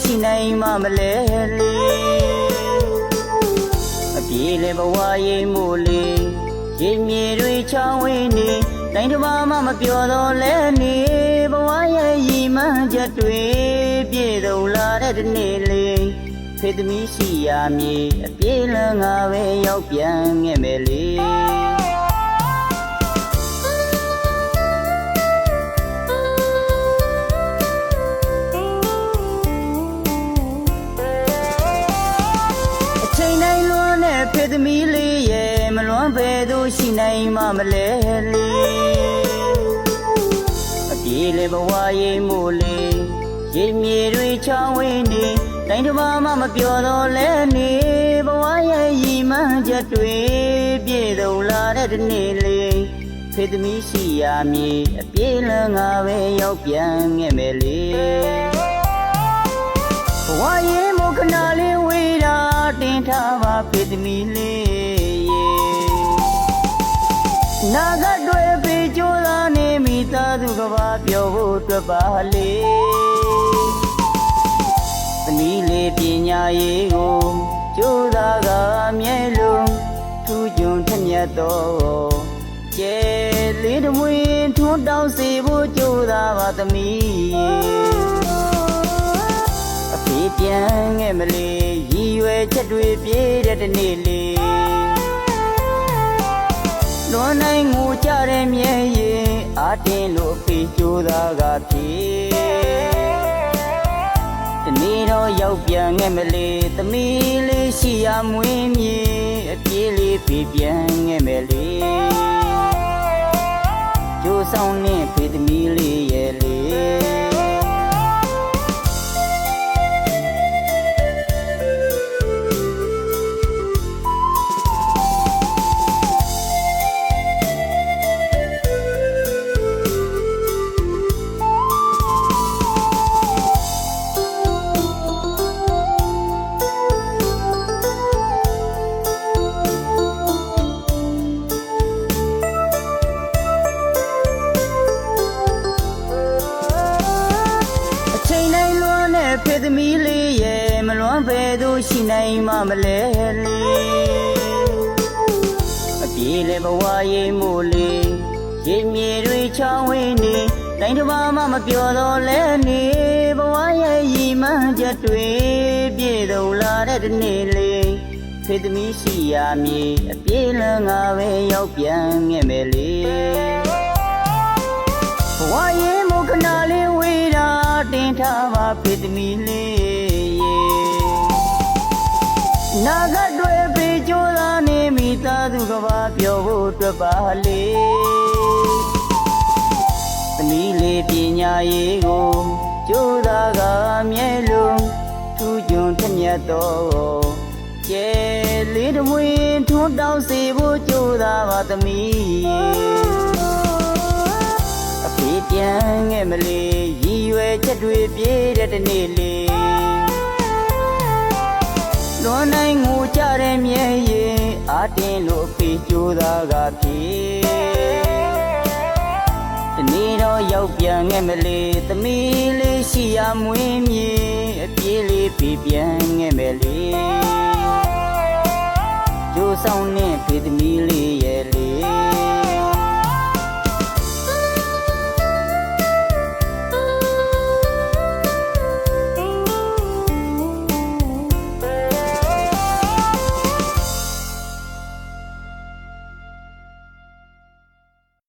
ရှိနိုင်မှမလဲလေအပြေလေဘဝရိမ်မို့လေရေမြေတွေချောင်းဝင်းနေတိုင်းတစ်ပါးမှမပြောတော့လဲနေဘဝရဲ့ရည်မှန်းချက်တွေပြည့်စုံလာတဲ့ဒီနေ့လေးဖေသမီးရှိရမည်အပြေလန်းငါပဲရောက်ပြန်ခဲ့မယ်လေဖေသမီးလေးရဲ့မလွန်ပဲသူရှိနိုင်မှမလဲလေအပြေလေဘဝရိမ်မို့လေရေမြေတွေချောင်းဝင်းနေတိုင်းတစ်ပါးမှမပြောတော့လဲနေဘဝရဲ့ရည်မှန်းချက်တွေပြည့်စုံလာတဲ့ဒီနေ့လေးဖေသမီးရှိရမည်အပြေလန်းငါပဲရောက်ပြန်ခဲ့မယ်လေဘဝရိမ်မို့ခဏလေးဝေးတာတင်ထားပါဖေသမီးလေးရေနာဂတ်တွေပြီးကြိုးစားနေမိသားစုကဘာပြောဖို့အတွက်ပါလေသမီးလေးပညာရေးကိုကြိုးစားကအမြဲလုံးထူးချွန်ထက်မြက်တော့ကျဲလေးတမွေထွန်းတောင်းစေဖို့ကြိုးစားပါသမီးအဖေပြန်ခဲ့မလေးရည်ရွယ်ချက်တွေပြည့်တဲ့ဒီနေ့လေးလွန်နိုင်ငိုကြတဲ့မြဲရင်အာတင်လို့အဖေကြိုးစားကဖြစ်ဒီနေ့တော့ရောက်ပြန်ခဲ့မလေးသမီးလေးရှိရမွေးမြေအပြေးလေးဖေပြန်ခဲ့မယ်လေကြိုးဆောင်နေဖေသမီးလေးရဲ့လေဖေသမီးလေးရဲ့မလွန်ပဲသူရှိနိုင်မှမလဲလေအပြေလေဘဝရိမ်မို့လေရေမြေတွေချောင်းဝင်းနေတိုင်းတစ်ပါးမှမပြောတော့လဲနေဘဝရဲ့ရည်မှန်းချက်တွေပြည့်စုံလာတဲ့ဒီနေ့လေးဖေသမီးရှိရမည်အပြေလန်းငါပဲရောက်ပြန်ခဲ့မယ်လေဘဝရိမ်မို့ခဏလေးဝေးတာတင်ထားပါဖေသမီးလေးရေနာဂတ်တွေပြီးကြိုးစားနေမိသားစုကဘာပြောဖို့အတွက်ပါလေသမီးလေးပညာရေးကိုကြိုးစားကအမြဲလုံးထူးချွန်ထက်မြက်တော့ကျဲလေးတမွေထွန်းတောင်းစေဖို့ကြိုးစားပါသမီးအဖေပြန်ခဲ့မလေးရည်ရွယ်ချက်တွေပြည့်တဲ့ဒီနေ့လေးလွန်နိုင်ငိုကြတဲ့မြဲရင်အာတင်လို့အဖေကြိုးစားကဖြစ်ဒီနေ့တော့ရောက်ပြန်ခဲ့မလေးသမီးလေးရှိရမွေးမြေအပြေးလေးဖေပြန်ခဲ့မယ်လေကြိုးဆောင်နေဖေသမီး